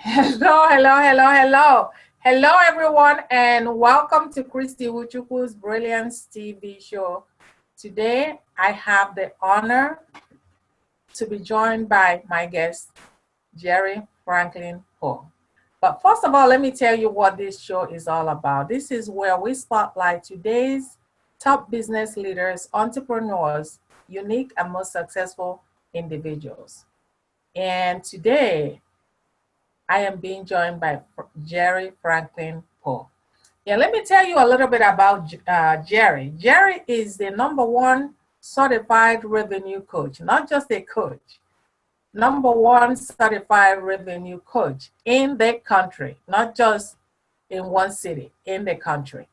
Hello, hello, hello, hello. Hello, everyone, and welcome to Christy Uchukwu's Brilliance TV show. Today, I have the honor to be joined by my guest, Jerry Franklin Poe. But first of all, let me tell you what this show is all about. This is where we spotlight today's top business leaders, entrepreneurs, unique and most successful individuals. And today, I am being joined by Jerry Franklin Poe. Yeah, let me tell you a little bit about Jerry. Jerry is the number one certified revenue coach, not just a coach, number one certified revenue coach in the country, not just in one city, in the country.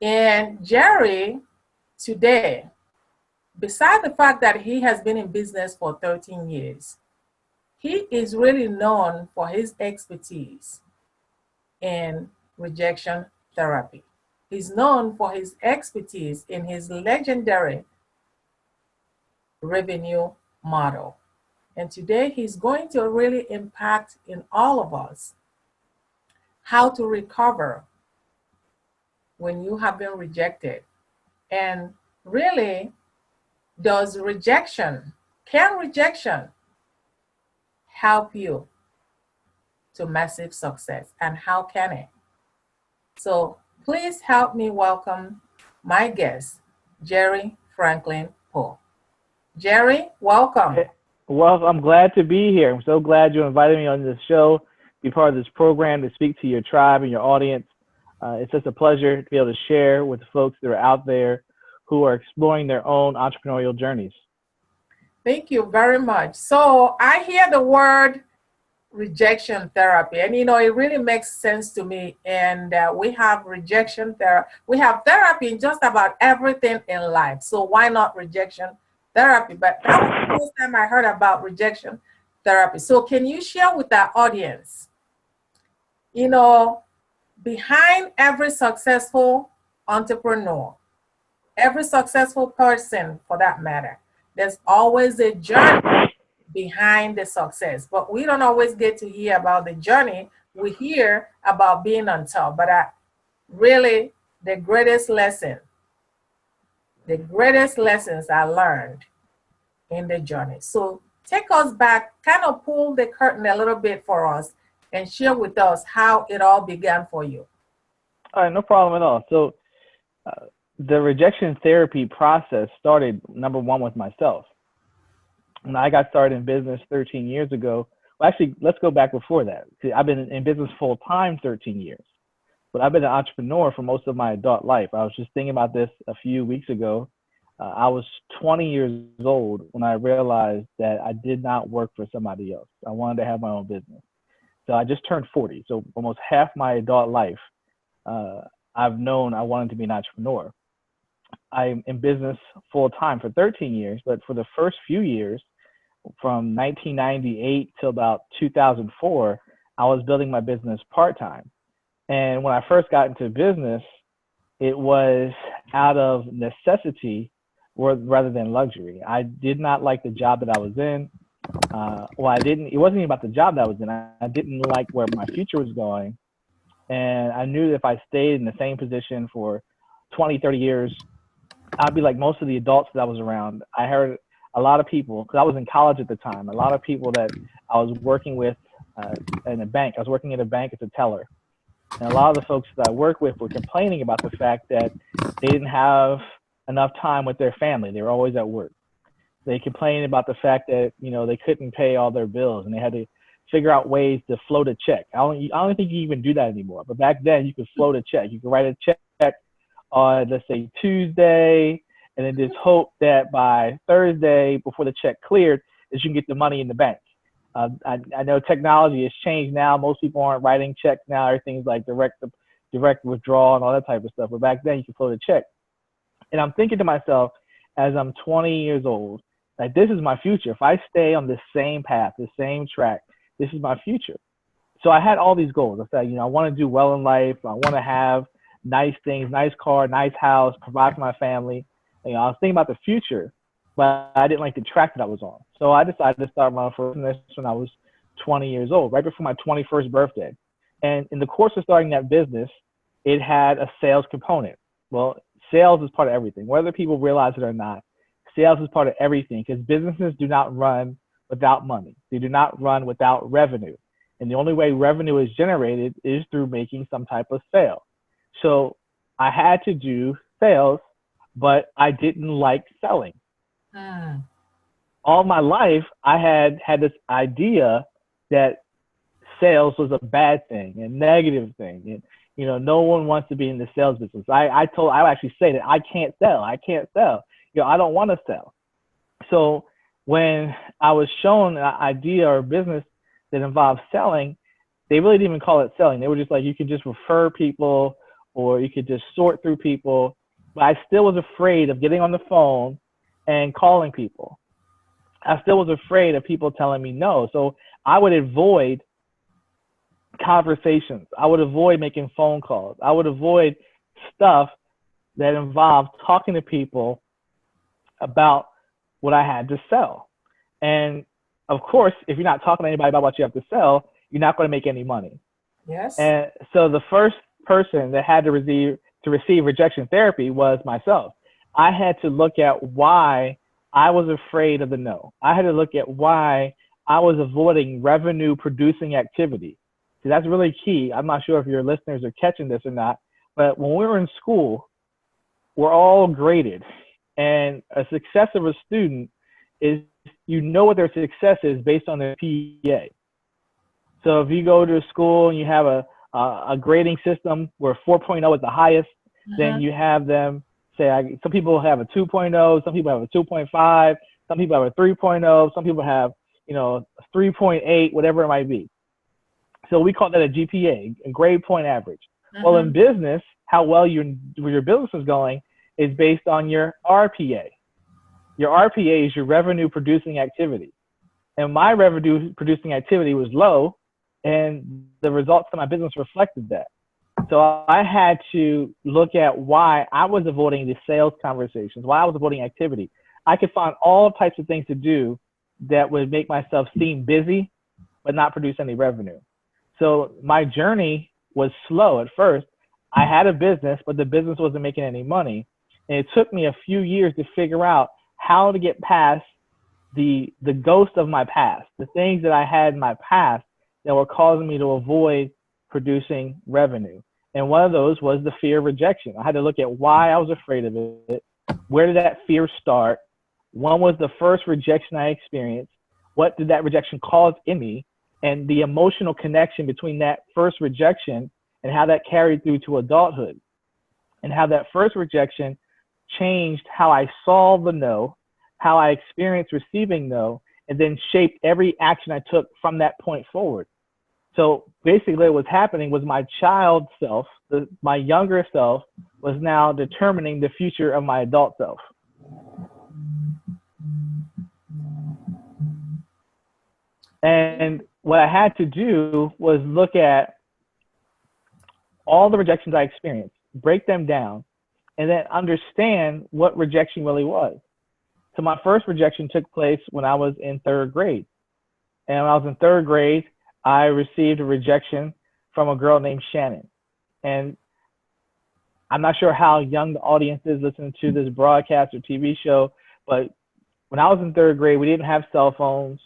And Jerry, today, beside the fact that he has been in business for 13 years, he is really known for his expertise in rejection therapy. He's known for his expertise in his legendary revenue model. And today he's going to really impact in all of us how to recover when you have been rejected. And really, can rejection help you to massive success, and how can it? So please help me welcome my guest, Jerry Franklin Poe. Jerry, welcome. Well, I'm glad to be here. I'm so glad you invited me on this show, be part of this program, to speak to your tribe and your audience. It's just a pleasure to be able to share with folks that are out there who are exploring their own entrepreneurial journeys. Thank you very much. So I hear the word rejection therapy, and it really makes sense to me. And we have rejection therapy. We have therapy in just about everything in life. So why not rejection therapy? But that was the first time I heard about rejection therapy. So can you share with our audience, behind every successful entrepreneur, every successful person for that matter, there's always a journey behind the success, but we don't always get to hear about the journey. We hear about being on top, but really the greatest lessons I learned in the journey. So take us back, kind of pull the curtain a little bit for us and share with us how it all began for you. All right, no problem at all. So the rejection therapy process started, number one, with myself. When I got started in business 13 years ago, well, actually, let's go back before that. See, I've been in business full-time 13 years, but I've been an entrepreneur for most of my adult life. I was just thinking about this a few weeks ago. I was 20 years old when I realized that I did not work for somebody else. I wanted to have my own business. So I just turned 40. So almost half my adult life, I've known I wanted to be an entrepreneur. I'm in business full-time for 13 years, but for the first few years, from 1998 till about 2004, I was building my business part-time. And when I first got into business, it was out of necessity rather than luxury. I did not like the job that I was in. It wasn't even about the job that I was in. I didn't like where my future was going. And I knew that if I stayed in the same position for 20, 30 years, I'd be like most of the adults that I was around. I heard a lot of people, because I was in college at the time, a lot of people that I was working with in a bank. I was working at a bank as a teller. And a lot of the folks that I work with were complaining about the fact that they didn't have enough time with their family. They were always at work. They complained about the fact that, they couldn't pay all their bills and they had to figure out ways to float a check. I don't think you even do that anymore. But back then you could float a check. You could write a check on, let's say, Tuesday, and then just hope that by Thursday, before the check cleared, that you can get the money in the bank. I know technology has changed now. Most people aren't writing checks now. Everything's like direct withdrawal and all that type of stuff. But back then, you could float a check. And I'm thinking to myself, as I'm 20 years old, like, this is my future. If I stay on this same path, the same track, this is my future. So I had all these goals. I said, I want to do well in life. I want to have nice things, nice car, nice house, provide for my family. I was thinking about the future, but I didn't like the track that I was on. So I decided to start my own business when I was 20 years old, right before my 21st birthday. And in the course of starting that business, it had a sales component. Well, sales is part of everything, whether people realize it or not. Sales is part of everything because businesses do not run without money. They do not run without revenue. And the only way revenue is generated is through making some type of sale. So I had to do sales, but I didn't like selling. All my life, I had this idea that sales was a bad thing and negative thing. And, you know, no one wants to be in the sales business. I actually say that I can't sell. You know, I don't want to sell. So when I was shown an idea or a business that involved selling, they really didn't even call it selling. They were just like, you could just refer people or you could just sort through people. But I still was afraid of getting on the phone and calling people. I still was afraid of people telling me no. So I would avoid conversations. I would avoid making phone calls. I would avoid stuff that involved talking to people about what I had to sell. And of course, if you're not talking to anybody about what you have to sell, you're not going to make any money. Yes. And so the first person that had to receive rejection therapy was myself. I had to look at why I was afraid of the no. I had to look at why I was avoiding revenue producing activity. See, that's really key. I'm not sure if your listeners are catching this or not, but when we were in school, we're all graded. And a success of a student is, you know what their success is based on their PA. So if you go to school and you have a grading system where 4.0 is the highest, then you have them say, some people have a 2.0, some people have a 2.5, some people have a 3.0, some people have, you know, 3.8, whatever it might be. So we call that a GPA, a grade point average. Well, in business, how well your business is going is based on your RPA. Your RPA is your revenue producing activity. And my revenue producing activity was low, and the results of my business reflected that. So I had to look at why I was avoiding the sales conversations, why I was avoiding activity. I could find all types of things to do that would make myself seem busy, but not produce any revenue. So my journey was slow at first. I had a business, but the business wasn't making any money. And it took me a few years to figure out how to get past the ghost of my past, the things that I had in my past that were causing me to avoid producing revenue. And one of those was the fear of rejection. I had to look at why I was afraid of it. Where did that fear start? When was the first rejection I experienced? What did that rejection cause in me? And the emotional connection between that first rejection and how that carried through to adulthood, and how that first rejection changed how I saw the no, how I experienced receiving no, and then shaped every action I took from that point forward. So basically what was happening was my child self, my younger self, was now determining the future of my adult self. And what I had to do was look at all the rejections I experienced, break them down, and then understand what rejection really was. So my first rejection took place when I was in third grade. And when I was in third grade, I received a rejection from a girl named Shannon. And I'm not sure how young the audience is listening to this broadcast or TV show, but when I was in third grade, we didn't have cell phones.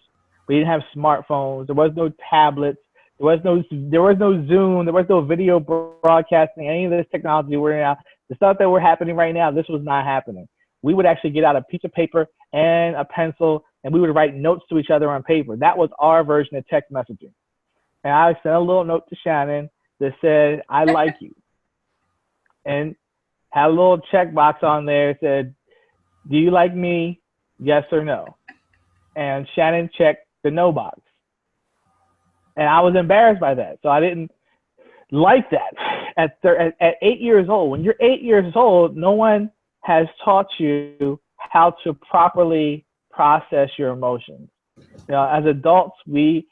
We didn't have smartphones. There was no tablets. There was no Zoom. There was no video broadcasting. Any of this technology we're in now, the stuff that we're happening right now, this was not happening. We would actually get out a piece of paper and a pencil, and we would write notes to each other on paper. That was our version of text messaging. And I sent a little note to Shannon that said, "I like you," and had a little checkbox on there that said, "Do you like me? Yes or no?" And Shannon checked the no box. And I was embarrassed by that. So I didn't like that. At 8 years old, when you're 8 years old, no one has taught you how to properly process your emotions. You know, as adults, we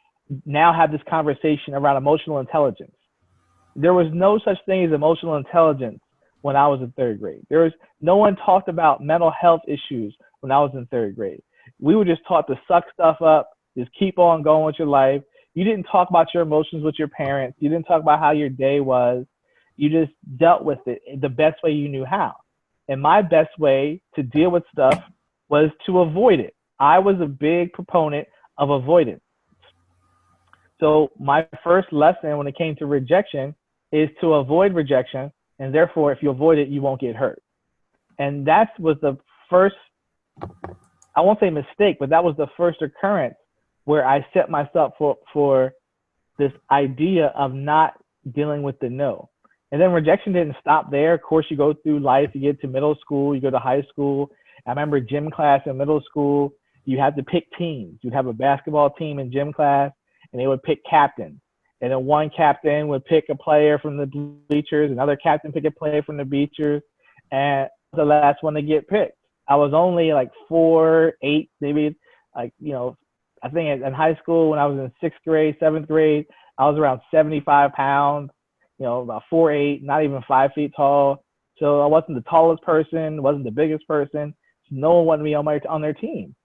now have this conversation around emotional intelligence. There was no such thing as emotional intelligence when I was in third grade. No one talked about mental health issues when I was in third grade. We were just taught to suck stuff up, just keep on going with your life. you didn't talk about your emotions with your parents. You didn't talk about how your day was. You just dealt with it the best way you knew how. And my best way to deal with stuff was to avoid it. I was a big proponent of avoidance. So my first lesson when it came to rejection is to avoid rejection. And therefore, if you avoid it, you won't get hurt. And that was the first, I won't say mistake, but that was the first occurrence where I set myself for this idea of not dealing with the no. And then rejection didn't stop there. Of course, you go through life, you get to middle school, you go to high school. I remember gym class in middle school, you had to pick teams. You'd have a basketball team in gym class, and they would pick captains. And then one captain would pick a player from the bleachers, another captain pick a player from the bleachers, and the last one to get picked. I was only like 4'8", maybe, like, you know, I think in high school when I was in 6th grade, 7th grade, I was around 75 pounds, you know, about 4'8", not even 5 feet tall. So I wasn't the tallest person, wasn't the biggest person. So no one wanted me on their team.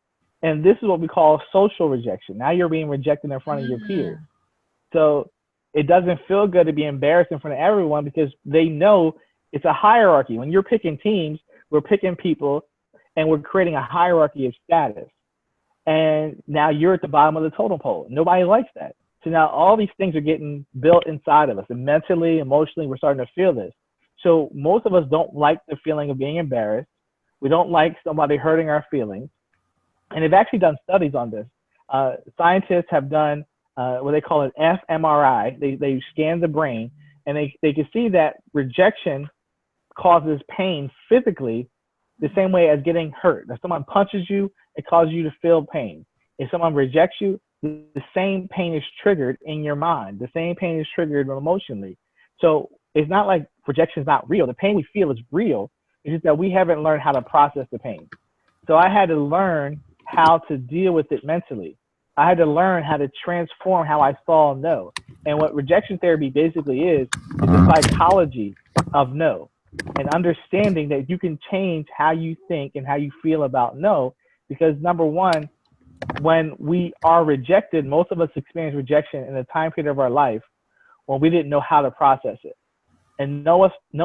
And this is what we call social rejection. Now you're being rejected in front of your peers. So it doesn't feel good to be embarrassed in front of everyone because they know it's a hierarchy. When you're picking teams, we're picking people and we're creating a hierarchy of status. And now you're at the bottom of the totem pole. Nobody likes that. So now all these things are getting built inside of us, and mentally, emotionally, we're starting to feel this. So most of us don't like the feeling of being embarrassed. We don't like somebody hurting our feelings. And they've actually done studies on this. Scientists have done what they call an fMRI. They scan the brain, and they can see that rejection causes pain physically the same way as getting hurt. If someone punches you, it causes you to feel pain. If someone rejects you, the same pain is triggered in your mind. The same pain is triggered emotionally. So it's not like rejection is not real. The pain we feel is real. It's just that we haven't learned how to process the pain. So I had to learn how to deal with it mentally. I had to learn how to transform how I saw no. And what rejection therapy basically is the psychology of no, and understanding that you can change how you think and how you feel about no. Because number one, when we are rejected, most of us experience rejection in a time period of our life when we didn't know how to process it. And no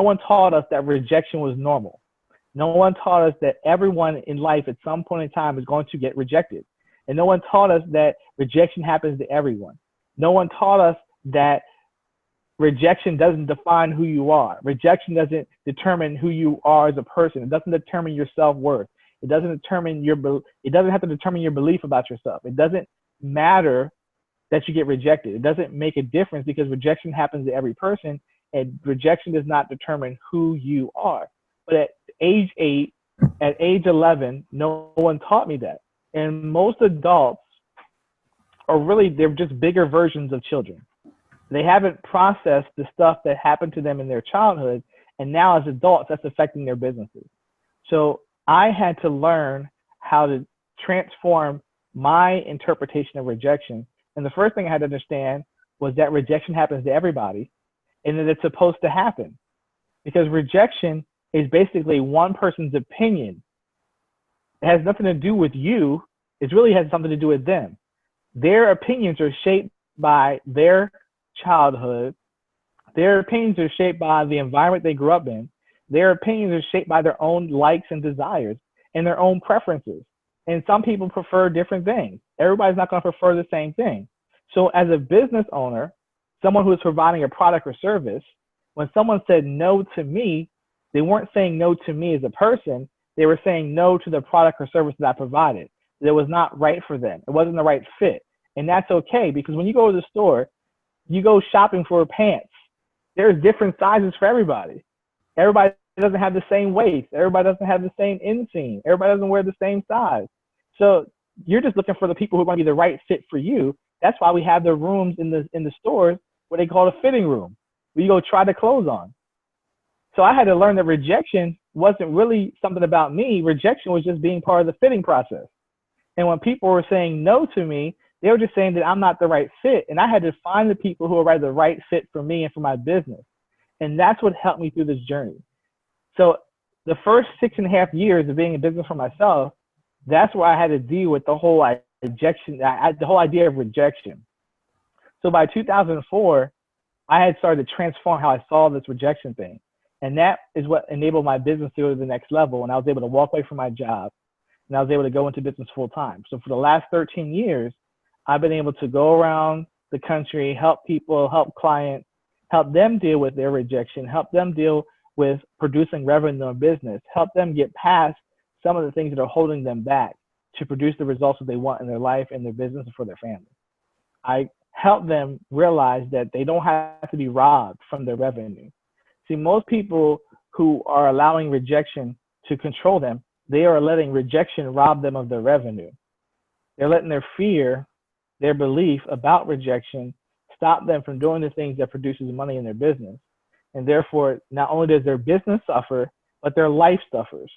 one taught us that rejection was normal. No one taught us that everyone in life at some point in time is going to get rejected. And no one taught us that rejection happens to everyone. No one taught us that rejection doesn't define who you are. Rejection doesn't determine who you are as a person. It doesn't determine your self-worth. It doesn't have to determine your belief about yourself. It doesn't matter that you get rejected. It doesn't make a difference because rejection happens to every person, and rejection does not determine who you are. But at age 8, at age 11, no one taught me that. And most adults they're just bigger versions of children. They haven't processed the stuff that happened to them in their childhood, and now as adults, that's affecting their businesses. So I had to learn how to transform my interpretation of rejection. And the first thing I had to understand was that rejection happens to everybody and that it's supposed to happen, because rejection is basically one person's opinion. It has nothing to do with you. It really has something to do with them. Their opinions are shaped by their childhood. Their opinions are shaped by the environment they grew up in. Their opinions are shaped by their own likes and desires and their own preferences. And some people prefer different things. Everybody's not going to prefer the same thing. So as a business owner, someone who is providing a product or service, when someone said no to me, they weren't saying no to me as a person. They were saying no to the product or service that I provided. That was not right for them. It wasn't the right fit. And that's okay, because when you go to the store, you go shopping for pants. There's different sizes for everybody. Everybody doesn't have the same waist. Everybody doesn't have the same inseam. Everybody doesn't wear the same size. So you're just looking for the people who are going to be the right fit for you. That's why we have the rooms in the stores what they call a fitting room, where you go try the clothes on. So I had to learn that rejection wasn't really something about me. Rejection was just being part of the fitting process. And when people were saying no to me, they were just saying that I'm not the right fit. And I had to find the people who are the right fit for me and for my business. And that's what helped me through this journey. So the first 6.5 years of being in business for myself, that's where I had to deal with the whole rejection, the whole idea of rejection. So by 2004, I had started to transform how I saw this rejection thing. And that is what enabled my business to go to the next level. And I was able to walk away from my job, and I was able to go into business full time. So for the last 13 years, I've been able to go around the country, help people, help clients, help them deal with their rejection, help them deal with producing revenue in business, help them get past some of the things that are holding them back to produce the results that they want in their life and their business and for their family. I help them realize that they don't have to be robbed from their revenue. See, most people who are allowing rejection to control them, they are letting rejection rob them of their revenue. They're letting their fear, their belief about rejection stop them from doing the things that produces money in their business. And therefore, not only does their business suffer, but their life suffers.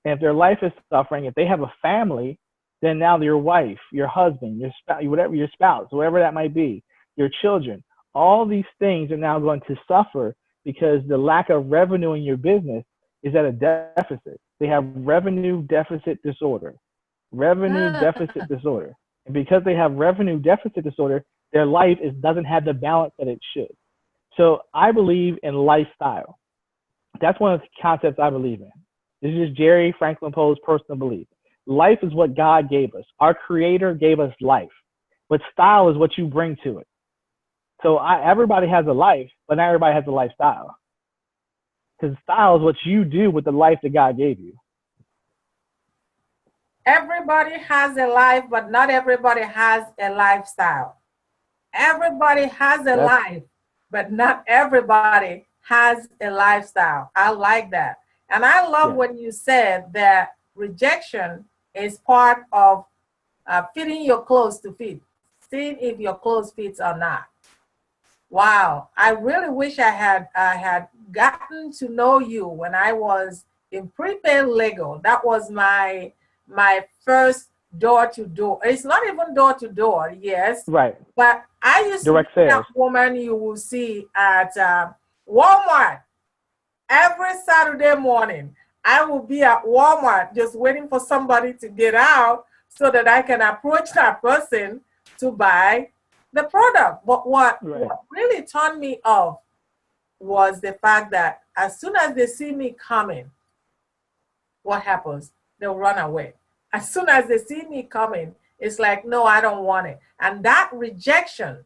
And if their life is suffering, if they have a family, then now your wife, your husband, your spouse, whatever your spouse, whoever that might be, your children, all these things are now going to suffer because the lack of revenue in your business is at a deficit. They have revenue deficit disorder. Revenue deficit disorder. And because they have revenue deficit disorder, their life doesn't have the balance that it should. So I believe in lifestyle. That's one of the concepts I believe in. This is just Jerry Franklin Poe's personal belief. Life is what God gave us. Our Creator gave us life. But style is what you bring to it. So everybody has a life, but not everybody has a lifestyle. Because style is what you do with the life that God gave you. Everybody has a life, but not everybody has a lifestyle. Everybody has a life, but not everybody has a lifestyle. I like that. And I love when you said that rejection is part of fitting your clothes to fit, seeing if your clothes fits or not. Wow, I really wish I had gotten to know you when I was in prepaid Lego. That was my first door to door. It's not even door to door, yes. Right. But I used direct to be sales. that woman you will see at Walmart every Saturday morning. I will be at Walmart just waiting for somebody to get out so that I can approach that person to buy the product. But what really turned me off was the fact that as soon as they see me coming, what happens? They'll run away. As soon as they see me coming, it's like, no, I don't want it. And that rejection,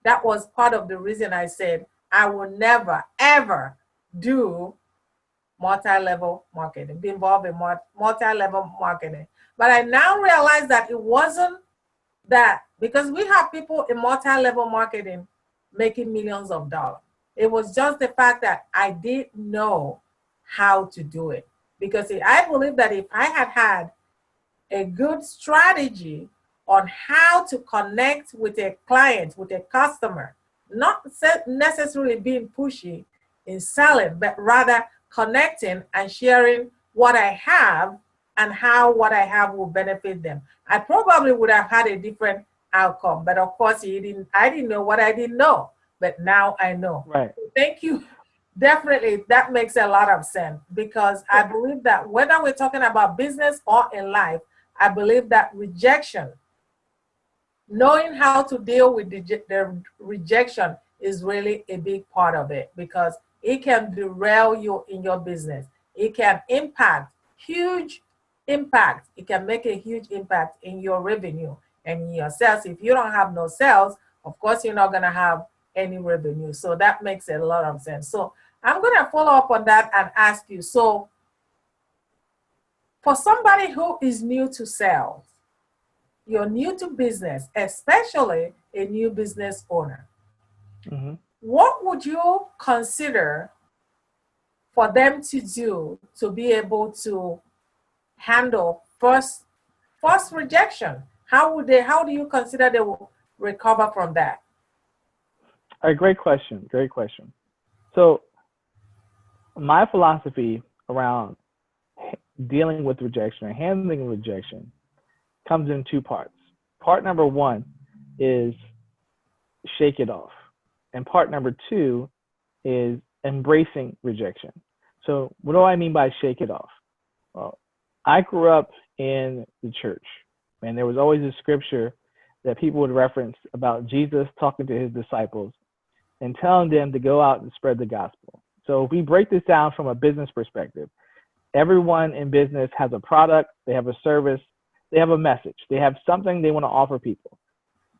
that was part of the reason I said I will never, ever do multi-level marketing, be involved in multi-level marketing. But I now realize that it wasn't that, because we have people in multi-level marketing making millions of dollars. It was just the fact that I didn't know how to do it. Because I believe that if I had had a good strategy on how to connect with a client, with a customer, not necessarily being pushy in selling, but rather connecting and sharing what I have and how what I have will benefit them, I probably would have had a different outcome. But of course, I didn't know what I didn't know, but now I know. Right. Thank you. Definitely, that makes a lot of sense, because I believe that whether we're talking about business or in life, I believe that rejection, knowing how to deal with the rejection is really a big part of it, because it can derail you in your business. It can huge impact. It can make a huge impact in your revenue and in your sales. If you don't have no sales, of course, you're not going to have any revenue. So that makes a lot of sense. So I'm going to follow up on that and ask you, so for somebody who is new to sales, you're new to business, especially a new business owner, what would you consider for them to do to be able to handle first rejection? How do you consider they will recover from that? All right, great question. Great question. So my philosophy around dealing with rejection or handling rejection comes in two parts. Part number one is shake it off. And part number two is embracing rejection. So what do I mean by shake it off? Well, I grew up in the church, and there was always a scripture that people would reference about Jesus talking to his disciples and telling them to go out and spread the gospel. So if we break this down from a business perspective, everyone in business has a product, they have a service, they have a message, they have something they want to offer people.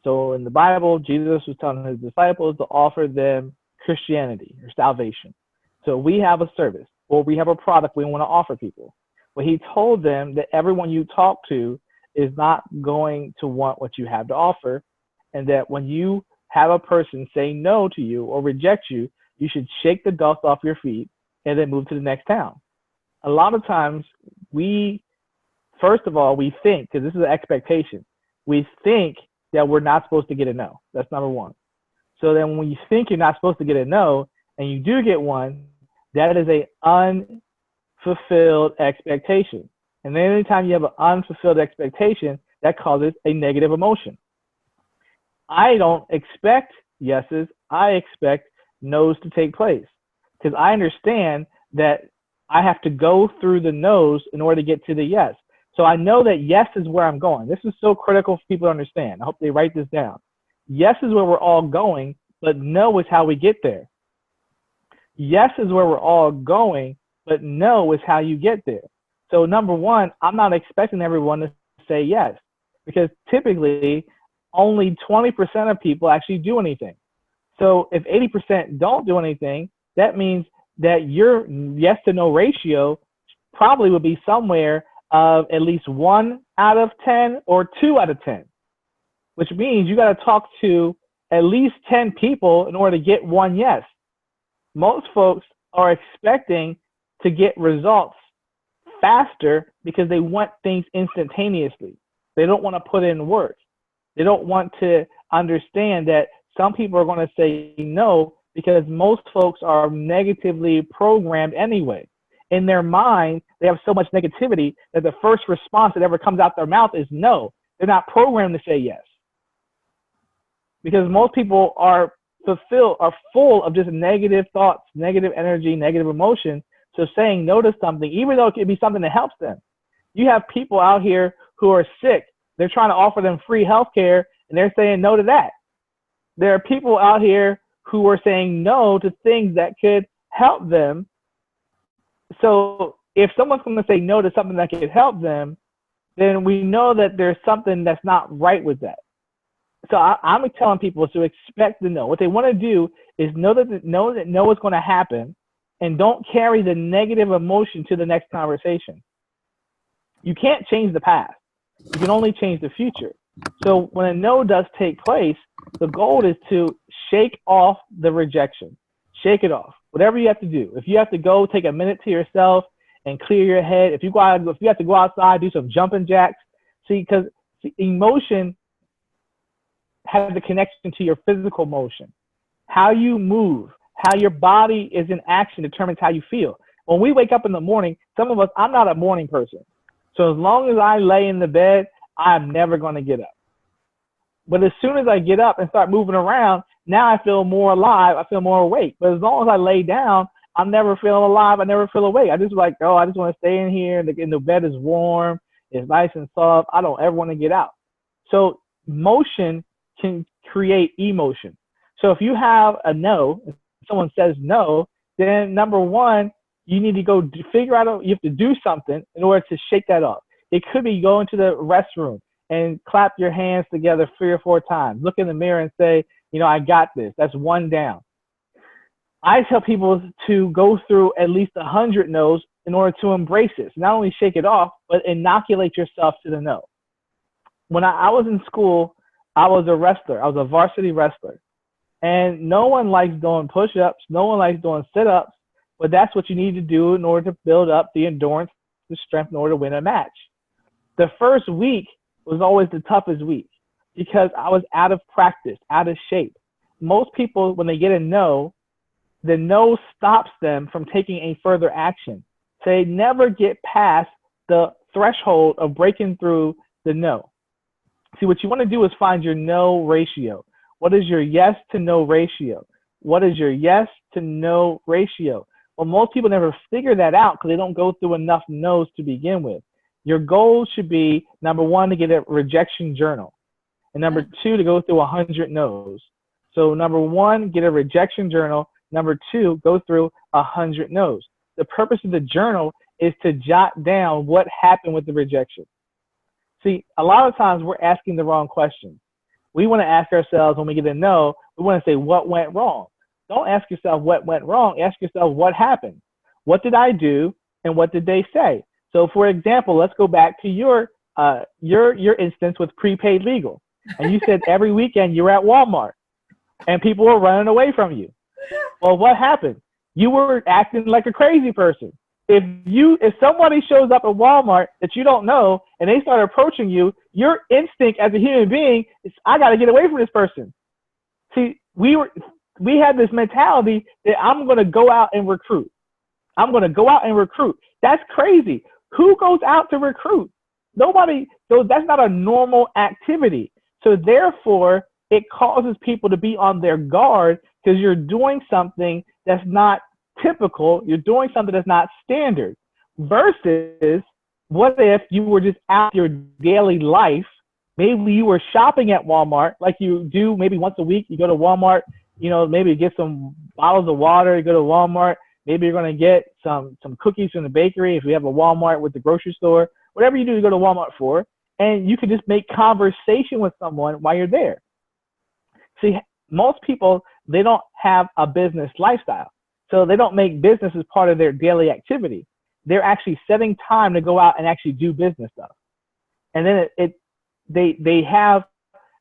So in the Bible, Jesus was telling his disciples to offer them Christianity or salvation. So we have a service or we have a product we want to offer people. But he told them that everyone you talk to is not going to want what you have to offer, and that when you have a person say no to you or reject you, you should shake the dust off your feet and then move to the next town. A lot of times first of all, we think, because this is an expectation, we think that we're not supposed to get a no. That's number one. So then when you think you're not supposed to get a no and you do get one, that is an unfulfilled expectation. And then anytime you have an unfulfilled expectation, that causes a negative emotion. I don't expect yeses, I expect no's to take place, because I understand that I have to go through the no's in order to get to the yes. So I know that yes is where I'm going. This is so critical for people to understand. I hope they write this down. Yes is where we're all going, but no is how we get there. Yes is where we're all going, but no is how you get there. So number one, I'm not expecting everyone to say yes, because typically only 20% of people actually do anything. So if 80% don't do anything, that means that your yes to no ratio probably would be somewhere of at least 1 out of 10 or 2 out of 10, which means you got to talk to at least 10 people in order to get one yes. Most folks are expecting to get results faster because they want things instantaneously. They don't want to put in work. They don't want to understand that some people are going to say no because most folks are negatively programmed anyway. In their mind, they have so much negativity that the first response that ever comes out their mouth is no. They're not programmed to say yes. Because most people are full of just negative thoughts, negative energy, negative emotion. So saying no to something, even though it could be something that helps them. You have people out here who are sick. They're trying to offer them free health care, and they're saying no to that. There are people out here who are saying no to things that could help them. So if someone's going to say no to something that could help them, then we know that there's something that's not right with that. So I'm telling people to expect the no. What they want to do is know that no is going to happen, and don't carry the negative emotion to the next conversation. You can't change the past. You can only change the future. So when a no does take place, the goal is to shake off the rejection. Shake it off. Whatever you have to do. If you have to go take a minute to yourself and clear your head, if you have to go outside, do some jumping jacks. See, because emotion has a connection to your physical motion. How you move, how your body is in action determines how you feel. When we wake up in the morning, some of us, I'm not a morning person. So as long as I lay in the bed, I'm never going to get up. But as soon as I get up and start moving around, now I feel more alive. I feel more awake. But as long as I lay down, I'm never feeling alive. I never feel awake. I just like, I just want to stay in here. And the bed is warm. It's nice and soft. I don't ever want to get out. So motion can create emotion. So if you have a no, if someone says no, then number one, you need to go figure out, you have to do something in order to shake that off. It could be go into the restroom and clap your hands together 3 or 4 times. Look in the mirror and say, I got this. That's 1 down. I tell people to go through at least 100 no's in order to embrace it. So not only shake it off, but inoculate yourself to the no. When I was in school, I was a wrestler. I was a varsity wrestler. And no one likes doing push-ups. No one likes doing sit-ups. But that's what you need to do in order to build up the endurance, the strength in order to win a match. The first week was always the toughest week because I was out of practice, out of shape. Most people, when they get a no, the no stops them from taking a further action. So they never get past the threshold of breaking through the no. See, what you want to do is find your no ratio. What is your yes to no ratio? What is your yes to no ratio? Well, most people never figure that out because they don't go through enough no's to begin with. Your goal should be, number one, to get a rejection journal. And number two, to go through 100 no's. So number one, get a rejection journal. Number two, go through 100 no's. The purpose of the journal is to jot down what happened with the rejection. See, a lot of times we're asking the wrong questions. We want to ask ourselves when we get a no, we want to say what went wrong. Don't ask yourself what went wrong. Ask yourself what happened. What did I do and what did they say? So for example, let's go back to your instance with prepaid legal. And you said every weekend you were at Walmart and people were running away from you. Well, what happened? You were acting like a crazy person. If somebody shows up at Walmart that you don't know and they start approaching you, your instinct as a human being is, I got to get away from this person. See, we had this mentality that I'm going to go out and recruit. I'm going to go out and recruit. That's crazy. Who goes out to recruit? Nobody. So that's not a normal activity. So therefore, it causes people to be on their guard because you're doing something that's not typical. You're doing something that's not standard. Versus, what if you were just out your daily life? Maybe you were shopping at Walmart like you do maybe once a week. You go to Walmart, maybe get some bottles of water. You go to Walmart. Maybe you're going to get some cookies from the bakery if you have a Walmart with the grocery store. Whatever you do, you go to Walmart for. And you can just make conversation with someone while you're there. See, most people, they don't have a business lifestyle. So they don't make business as part of their daily activity. They're actually setting time to go out and actually do business stuff. And then they have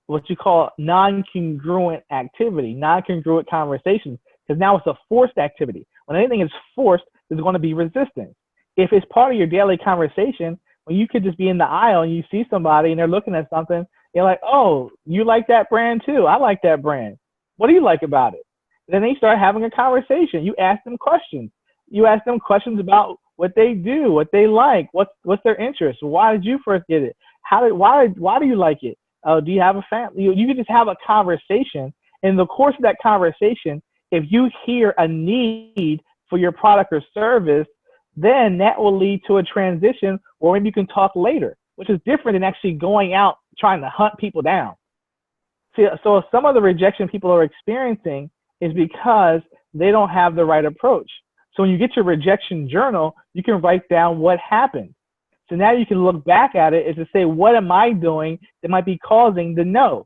what you call non-congruent activity, non-congruent conversations, because now it's a forced activity. When anything is forced, there's going to be resistance. If it's part of your daily conversation, when you could just be in the aisle and you see somebody and they're looking at something, you're like, oh, you like that brand too? I like that brand. What do you like about it? Then they start having a conversation. You ask them questions. You ask them questions about what they do, what they like, what's their interest. Why did you first get it? Why do you like it? Do you have a family? You can just have a conversation. In the course of that conversation, if you hear a need for your product or service, then that will lead to a transition, or maybe you can talk later, which is different than actually going out trying to hunt people down. See, so some of the rejection people are experiencing is because they don't have the right approach. So when you get your rejection journal, you can write down what happened. So now you can look back at it and to say, what am I doing that might be causing the no?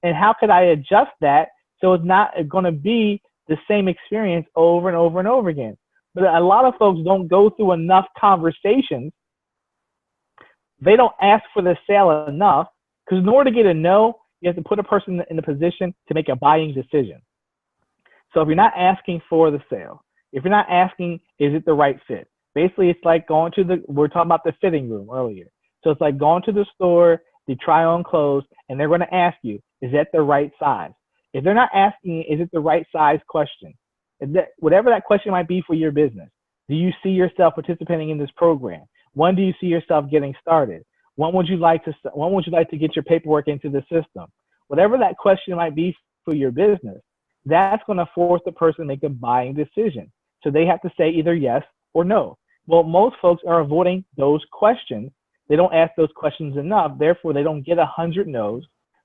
And how could I adjust that so it's not going to be the same experience over and over and over again? But a lot of folks don't go through enough conversations. They don't ask for the sale enough, because in order to get a no, you have to put a person in a position to make a buying decision. So if you're not asking for the sale, if you're not asking, is it the right fit? Basically, it's like going to we're talking about the fitting room earlier. So it's like going to the store, they try on clothes, and they're going to ask you, is that the right size? If they're not asking, is it the right size question? Whatever that question might be for your business. Do you see yourself participating in this program? When do you see yourself getting started? When would you like to get your paperwork into the system? Whatever that question might be for your business, that's going to force the person to make a buying decision. So they have to say either yes or no. Well, most folks are avoiding those questions. They don't ask those questions enough. Therefore, they don't get 100 no's.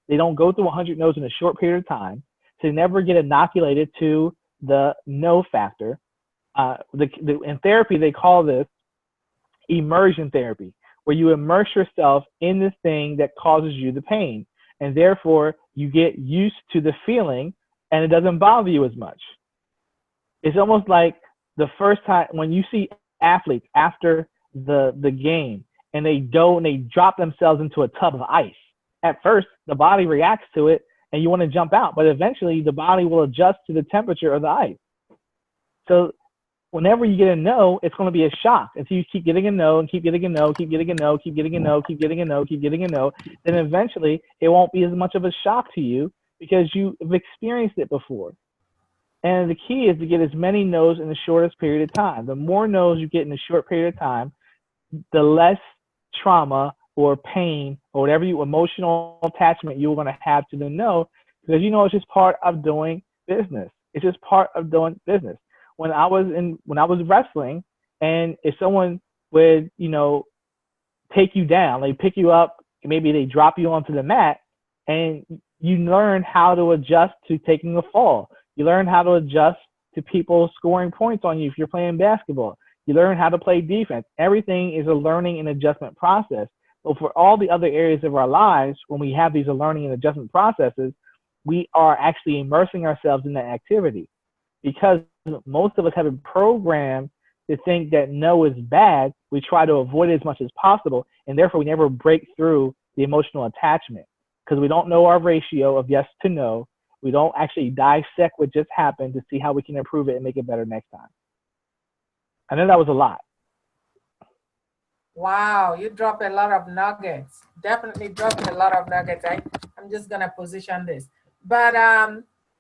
They don't go through 100 no's in a short period of time. So they never get inoculated to the no factor. In therapy, they call this immersion therapy, where you immerse yourself in this thing that causes you the pain. And therefore, you get used to the feeling and it doesn't bother you as much. It's almost like the first time when you see athletes after the game and they drop themselves into a tub of ice. At first, the body reacts to it and you want to jump out, but eventually the body will adjust to the temperature of the ice. So whenever you get a no, it's going to be a shock until you keep getting a no and keep getting a no, keep getting a no, keep getting a no, keep getting a no, keep getting a no. Then eventually it won't be as much of a shock to you because you've experienced it before. And the key is to get as many no's in the shortest period of time. The more no's you get in a short period of time, the less trauma or pain or whatever emotional attachment you're going to have to the no, because it's just part of doing business. It's just part of doing business. When I was wrestling, and if someone would, take you down, they pick you up, maybe they drop you onto the mat, And you learn how to adjust to taking a fall. You learn how to adjust to people scoring points on you if you're playing basketball. You learn how to play defense. Everything is a learning and adjustment process. But for all the other areas of our lives, when we have these learning and adjustment processes, we are actually immersing ourselves in that activity, because most of us have been programmed to think that no is bad. We try to avoid it as much as possible, and therefore we never break through the emotional attachment, because we don't know our ratio of yes to no. We don't actually dissect what just happened to see how we can improve it and make it better next time. I know that was a lot. Wow, you dropped a lot of nuggets. Definitely dropped a lot of nuggets. I'm just gonna position this. But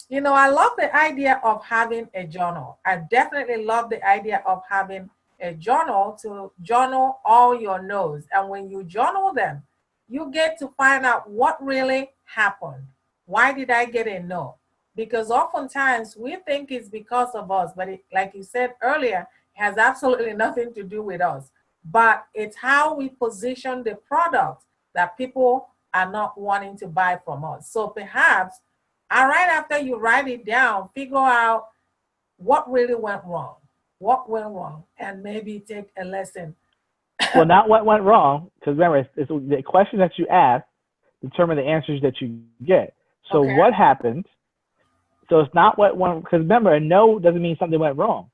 you know, I love the idea of having a journal. I definitely love the idea of having a journal to journal all your no's. And when you journal them, you get to find out what really happened. Why did I get a no? Because oftentimes we think it's because of us, but like you said earlier, it has absolutely nothing to do with us. But it's how we position the product that people are not wanting to buy from us. So perhaps, right after you write it down, figure out what really went wrong, and maybe take a lesson. Well, not what went wrong, because remember, it's the questions that you ask determine the answers that you get. So Okay. what happened? So it's not what went, because remember, a no doesn't mean something went wrong.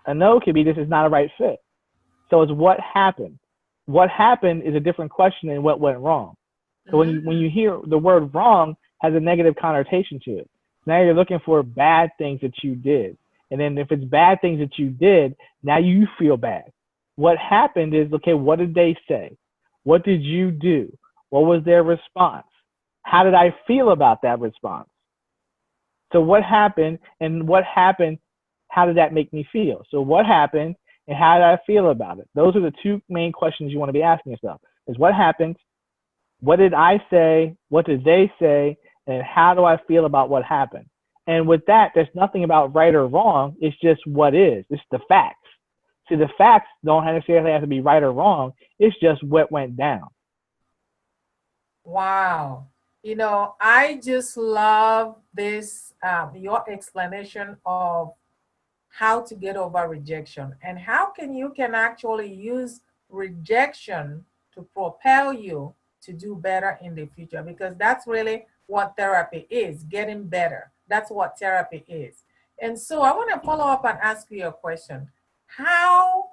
A no could be this is not a right fit. So it's what happened. What happened is a different question than what went wrong. So when you hear the word wrong, has a negative connotation to it. Now you're looking for bad things that you did. And then if it's bad things that you did, now you feel bad. What happened is, okay, what did they say? What did you do? What was their response? How did I feel about that response? So what happened, and what happened, how did that make me feel? So what happened and how did I feel about it? Those are the two main questions you want to be asking yourself. Is what happened? What did I say? What did they say? And how do I feel about what happened? And with that, there's nothing about right or wrong. It's just what is. It's the facts. See, the facts don't necessarily have to be right or wrong. It's just what went down. Wow. You know, I just love this, your explanation of how to get over rejection and how you can actually use rejection to propel you to do better in the future, because that's really what therapy is, getting better. That's what therapy is. And so I want to follow up and ask you a question. How,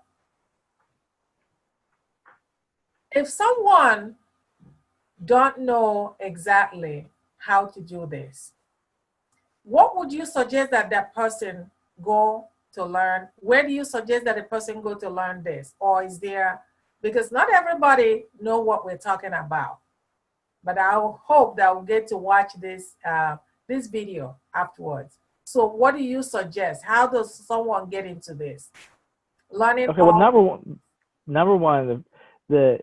if someone don't know exactly how to do this, what would you suggest that that person go to learn? Where do you suggest that a person go to learn this? Or is there, because not everybody know what we're talking about, but I hope that we'll get to watch this this video afterwards. So what do you suggest? How does someone get into this? Learning. Okay, well, number one, the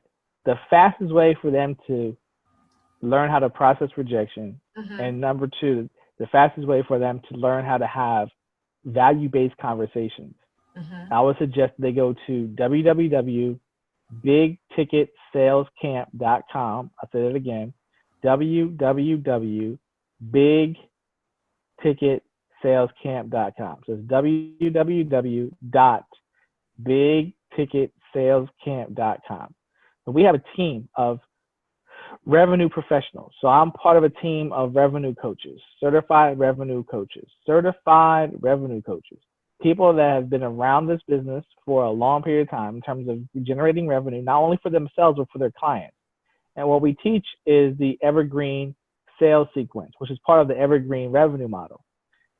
fastest way for them to learn how to process rejection, and number two, the fastest way for them to learn how to have value-based conversations. I would suggest they go to www.bigticketsalescamp.com. I'll say that again, www.bigticketsalescamp.com. So it's www.bigticketsalescamp.com. And we have a team of revenue professionals. So I'm part of a team of revenue coaches, certified revenue coaches, people that have been around this business for a long period of time in terms of generating revenue, not only for themselves, but for their clients. And what we teach is the evergreen sales sequence, which is part of the evergreen revenue model.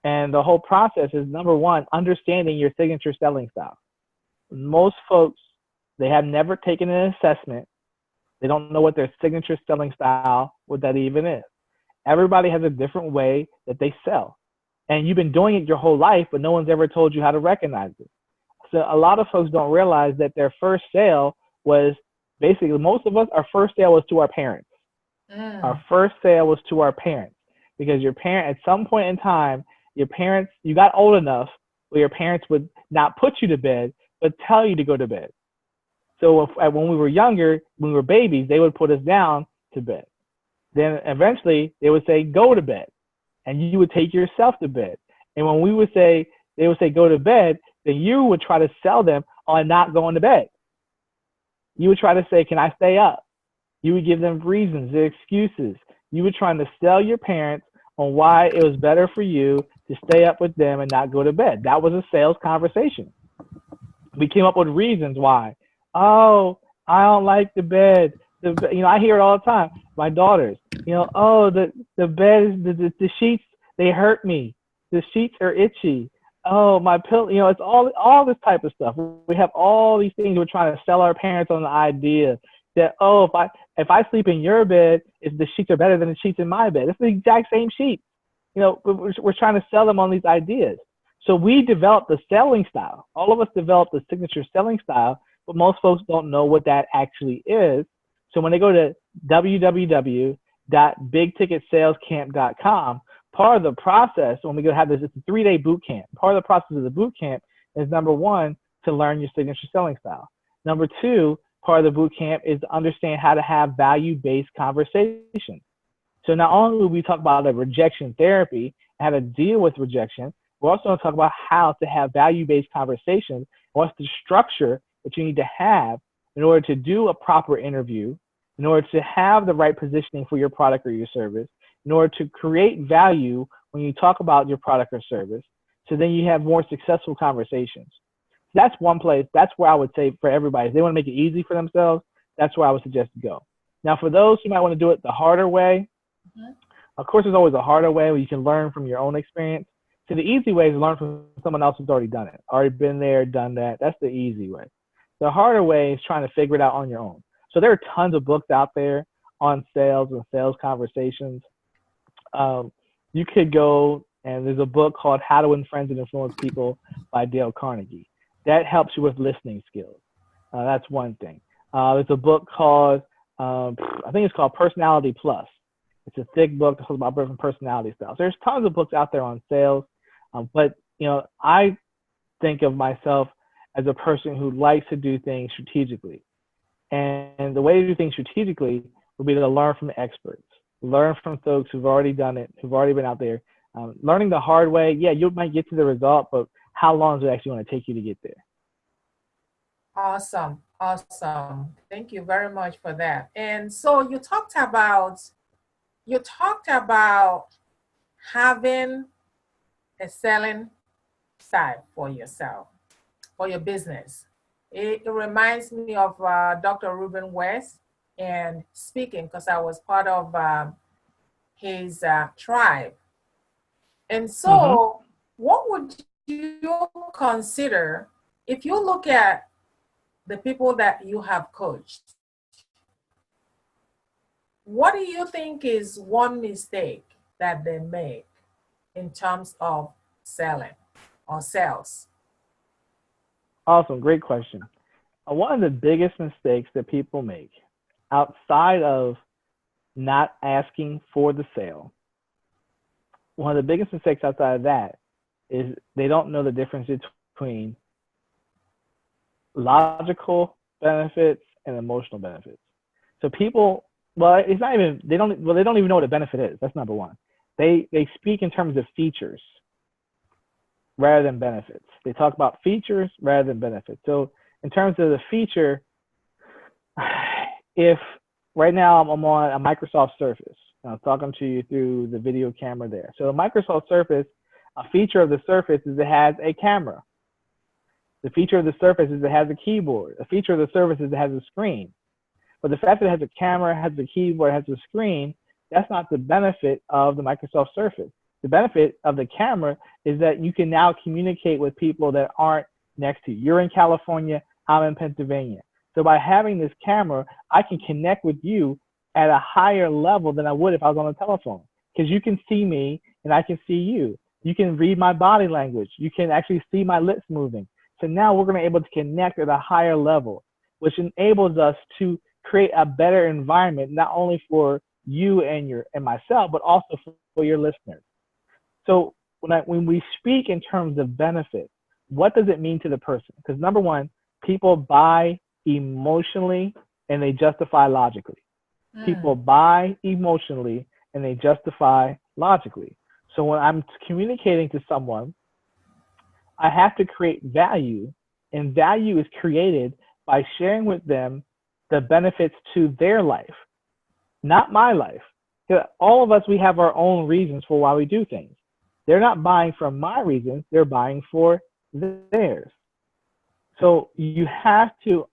And the whole process is, number one, understanding your signature selling style. Most folks, they have never taken an assessment. They don't know what their signature selling style, what that even is. Everybody has a different way that they sell. And you've been doing it your whole life, but no one's ever told you how to recognize it. So a lot of folks don't realize that their first sale was basically, most of us, our first sale was to our parents. Our first sale was to our parents, because your parent, at some point in time, your parents, you got old enough where your parents would not put you to bed, but tell you to go to bed. So when we were younger, when we were babies, they would put us down to bed. Then eventually they would say, go to bed. And you would take yourself to bed. And when they would say, go to bed, then you would try to sell them on not going to bed. You would try to say, can I stay up? You would give them reasons, their excuses. You were trying to sell your parents on why it was better for you to stay up with them and not go to bed. That was a sales conversation. We came up with reasons why. Oh, I don't like the bed. I hear it all the time. My daughters, oh, the bed, the sheets, they hurt me. The sheets are itchy. Oh, my pillow, it's all this type of stuff. We have all these things we're trying to sell our parents on the idea that, oh, if I sleep in your bed, the sheets are better than the sheets in my bed. It's the exact same sheet. We're trying to sell them on these ideas. So we developed the selling style. All of us developed the signature selling style, but most folks don't know what that actually is. So when they go to www.bigticketsalescamp.com, part of the process, when we go have this, it's a 3-day boot camp. Part of the process of the boot camp is, number one, to learn your signature selling style. Number two, part of the boot camp is to understand how to have value-based conversations. So not only will we talk about the rejection therapy, how to deal with rejection, we're also going to talk about how to have value-based conversations, what's the structure that you need to have in order to do a proper interview, in order to have the right positioning for your product or your service, in order to create value when you talk about your product or service, so then you have more successful conversations. So that's one place. That's where I would say for everybody, if they want to make it easy for themselves, that's where I would suggest to go. Now, for those who might want to do it the harder way, of course, there's always a harder way where you can learn from your own experience. So the easy way is to learn from someone else who's already done it, already been there, done that. That's the easy way. The harder way is trying to figure it out on your own. So there are tons of books out there on sales and sales conversations. You could go, and there's a book called How to Win Friends and Influence People by Dale Carnegie. That helps you with listening skills. That's one thing. There's a book called, I think it's called Personality Plus. It's a thick book that talks about different personality styles. There's tons of books out there on sales, but I think of myself as a person who likes to do things strategically. And the way to do things strategically would be to learn from experts, learn from folks who've already done it, who've already been out there. Learning the hard way, yeah, you might get to the result, but how long does it actually want to take you to get there? Awesome. Awesome. Thank you very much for that. And so you talked about having a selling side for yourself, for your business. It reminds me of Dr. Ruben West and speaking, because I was part of his tribe. And so what would you consider, if you look at the people that you have coached, what do you think is one mistake that they make in terms of selling or sales? Awesome, great question. One of the biggest mistakes that people make outside of not asking for the sale, one of the biggest mistakes outside of that is they don't know the difference between logical benefits and emotional benefits. So people, it's not even, they don't even know what a benefit is. That's number one. They speak in terms of features rather than benefits. They talk about features rather than benefits. So in terms of the feature, if right now I'm on a Microsoft Surface, I'm talking to you through the video camera there. So a Microsoft Surface, a feature of the Surface is it has a camera. The feature of the Surface is it has a keyboard. A feature of the Surface is it has a screen. But the fact that it has a camera, has a keyboard, has a screen, that's not the benefit of the Microsoft Surface. The benefit of the camera is that you can now communicate with people that aren't next to you. You're in California, I'm in Pennsylvania. So by having this camera, I can connect with you at a higher level than I would if I was on a telephone, because you can see me and I can see you. You can read my body language. You can actually see my lips moving. So now we're going to be able to connect at a higher level, which enables us to create a better environment, not only for you and myself, but also for your listeners. So when we speak in terms of benefit, what does it mean to the person? Because number one, people buy emotionally and they justify logically. People buy emotionally and they justify logically. So when I'm communicating to someone, I have to create value, and value is created by sharing with them the benefits to their life, not my life. All of us, we have our own reasons for why we do things. They're not buying for my reasons, they're buying for theirs. So you have to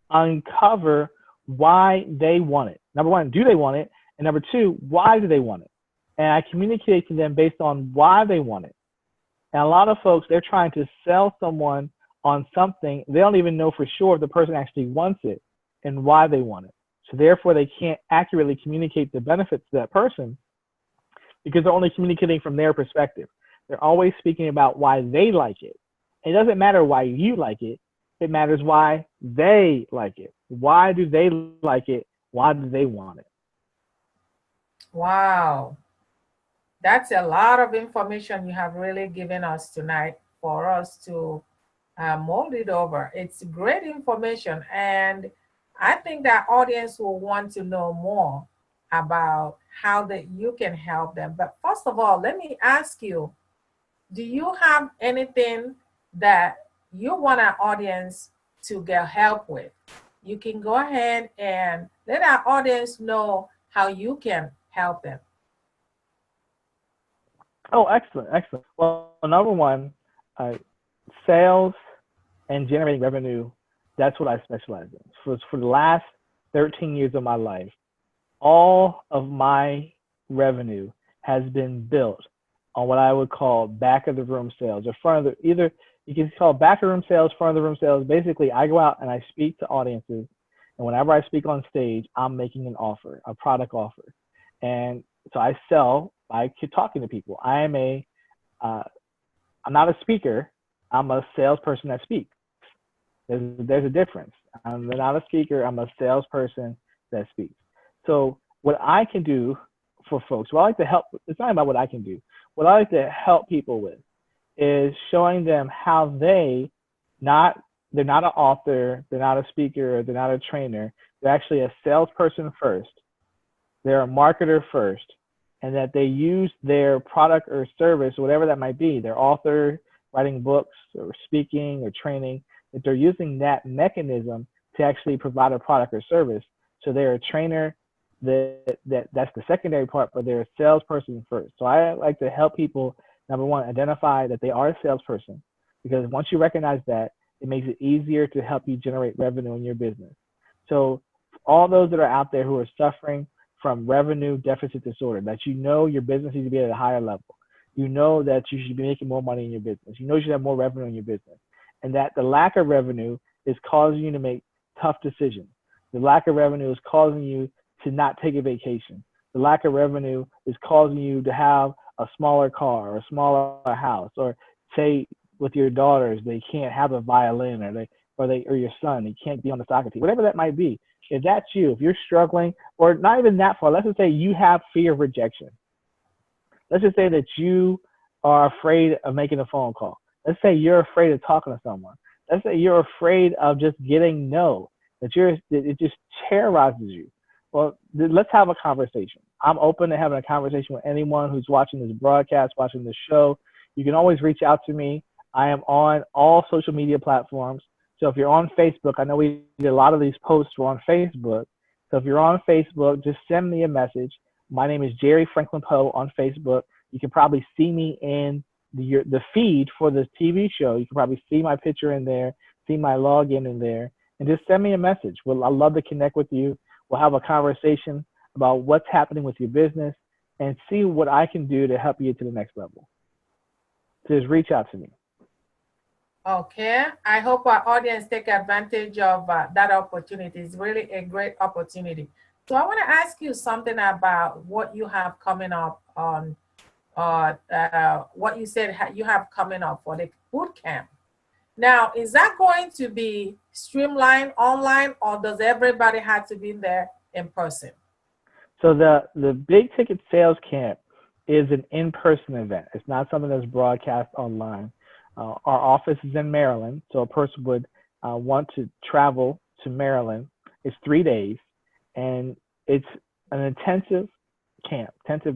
uncover why they want it. Number one, do they want it? And number two, why do they want it? And I communicate to them based on why they want it. And a lot of folks, they're trying to sell someone on something. They don't even know for sure if the person actually wants it and why they want it. So therefore, they can't accurately communicate the benefits to that person because they're only communicating from their perspective. They're always speaking about why they like it. It doesn't matter why you like it. It matters why they like it. Why do they like it? Why do they want it? Wow. That's a lot of information you have really given us tonight for us to mold it over. It's great information. And I think that audience will want to know more about how that you can help them. But first of all, let me ask you, do you have anything that you want our audience to get help with? You can go ahead and let our audience know how you can help them. Oh, excellent, excellent. Well, number one, sales and generating revenue, that's what I specialize in. For the last 13 years of my life, all of my revenue has been built on what I would call back of the room sales or front of the, either you can call back of the room sales, front of the room sales. Basically, I go out and I speak to audiences, and whenever I speak on stage, I'm making an offer, a product offer. And so I sell by talking to people. I'm not a speaker. I'm a salesperson that speaks. There's a difference. I'm not a speaker. I'm a salesperson that speaks. So what I can do for folks, what I like to help, it's not about what I can do. What I like to help people with is showing them how they're not an author, they're not a speaker, they're not a trainer. They're actually a salesperson first. They're a marketer first, and that they use their product or service, whatever that might be, their author, writing books or speaking or training, that they're using that mechanism to actually provide a product or service. So they're a trainer, that's the secondary part, but they're a salesperson first. So I like to help people, number one, identify that they are a salesperson, because once you recognize that, it makes it easier to help you generate revenue in your business. So all those that are out there who are suffering from revenue deficit disorder, that you know your business needs to be at a higher level. You know that you should be making more money in your business. You know you should have more revenue in your business. And that the lack of revenue is causing you to make tough decisions. The lack of revenue is causing you to not take a vacation. The lack of revenue is causing you to have a smaller car or a smaller house, or say with your daughters, they can't have a violin, or your son, he can't be on the soccer team, whatever that might be. If that's you, if you're struggling, or not even that far, let's just say you have fear of rejection. Let's just say that you are afraid of making a phone call. Let's say you're afraid of talking to someone. Let's say you're afraid of just getting no, it just terrorizes you. Well, let's have a conversation. I'm open to having a conversation with anyone who's watching this broadcast, watching this show. You can always reach out to me. I am on all social media platforms. So if you're on Facebook, I know we did a lot of these posts were on Facebook. So if you're on Facebook, just send me a message. My name is Jerry Franklin Poe on Facebook. You can probably see me in the feed for this TV show. You can probably see my picture in there, see my login in there, and just send me a message. Well, I'd love to connect with you. We'll have a conversation about what's happening with your business and see what I can do to help you to the next level. Just reach out to me. Okay, I hope our audience take advantage of that opportunity. It's really a great opportunity. So I want to ask you something about what you have coming up on, what you said you have coming up for the boot camp. Now, is that going to be streamlined online, or does everybody have to be there in person? So the big ticket sales camp is an in-person event. It's not something that's broadcast online. Our office is in Maryland, so a person would want to travel to Maryland. It's 3 days, and it's an intensive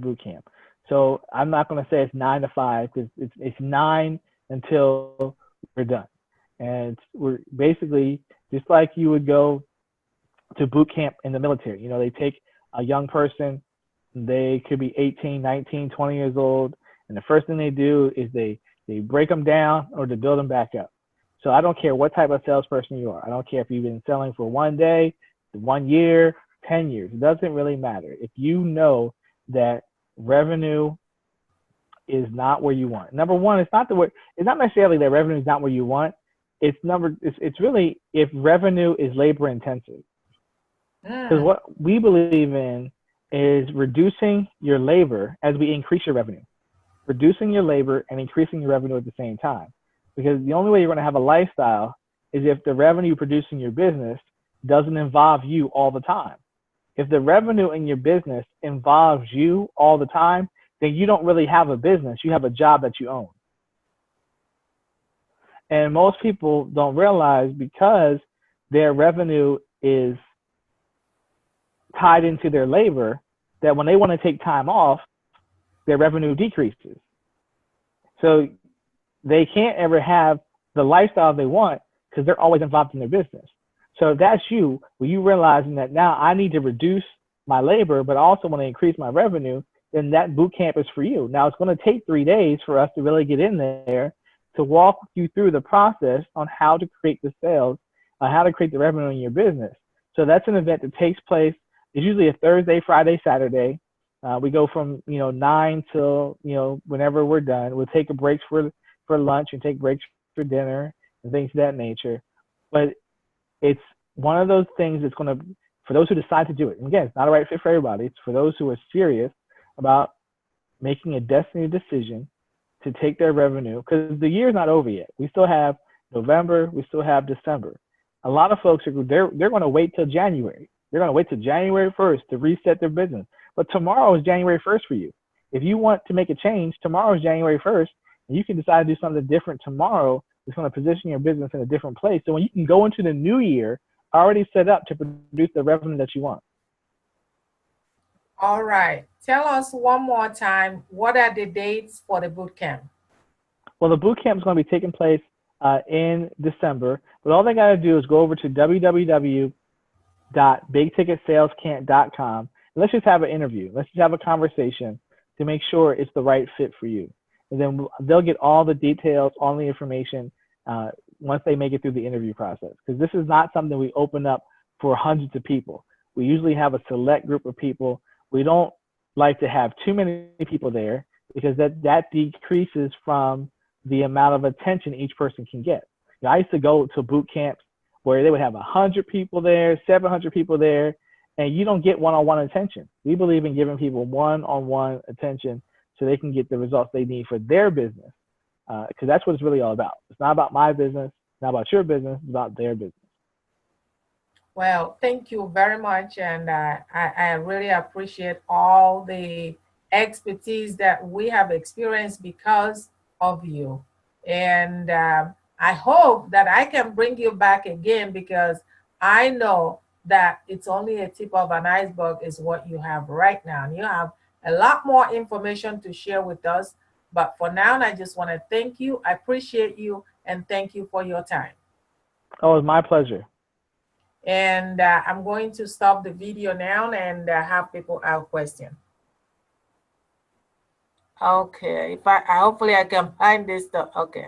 boot camp. So I'm not going to say it's 9 to 5 because it's 9 until we're done. And we're basically just like you would go to boot camp in the military. You know, they take a young person, they could be 18, 19, 20 years old, and the first thing they do is they break them down or to build them back up. So I don't care what type of salesperson you are. I don't care if you've been selling for 1 day, 1 year, 10 years. It doesn't really matter. If you know that revenue is not where you want. Number one, it's not necessarily that revenue is not where you want. It's really if revenue is labor intensive. Because what we believe in is reducing your labor as we increase your revenue. Reducing your labor and increasing your revenue at the same time. Because the only way you're going to have a lifestyle is if the revenue you produce in your business doesn't involve you all the time. If the revenue in your business involves you all the time, then you don't really have a business. You have a job that you own. And most people don't realize because their revenue is tied into their labor that when they want to take time off, their revenue decreases. So they can't ever have the lifestyle they want because they're always involved in their business. So if that's you, when you realizing that now I need to reduce my labor, but I also want to increase my revenue, then that boot camp is for you. Now it's going to take 3 days for us to really get in there to walk you through the process on how to create the sales, how to create the revenue in your business. So that's an event that takes place. It's usually a Thursday, Friday, Saturday. We go from 9 till whenever we're done. We'll take a break for lunch and take breaks for dinner and things of that nature. But it's one of those things that's going to, for those who decide to do it. And again, it's not a right fit for everybody. It's for those who are serious about making a destiny decision to take their revenue, because the year's not over yet. We still have November. We still have December. A lot of folks they're going to wait till January. They're going to wait till January 1st to reset their business. But tomorrow is January 1st for you. If you want to make a change, tomorrow is January 1st, and you can decide to do something different tomorrow that's going to position your business in a different place. So when you can go into the new year already set up to produce the revenue that you want. All right. Tell us one more time, what are the dates for the boot camp? Well, the boot camp is going to be taking place in December, but all they got to do is go over to www.bigticketsalescamp.com and let's just have an interview. Let's just have a conversation to make sure it's the right fit for you. And then they'll get all the details, all the information once they make it through the interview process. Because this is not something we open up for hundreds of people. We usually have a select group of people. We don't like to have too many people there because that decreases from the amount of attention each person can get. I used to go to boot camps where they would have 100 people there, 700 people there, and you don't get one-on-one attention. We believe in giving people one-on-one attention so they can get the results they need for their business, because that's what it's really all about. It's not about my business, it's not about your business, it's about their business. Well, thank you very much, and I really appreciate all the expertise that we have experienced because of you. And I hope that I can bring you back again, because I know that it's only a tip of an iceberg is what you have right now. And you have a lot more information to share with us. But for now, I just want to thank you. I appreciate you, and thank you for your time. Oh, it's my pleasure. And I'm going to stop the video now and have people ask questions. Okay, if hopefully I can find this stuff. Okay.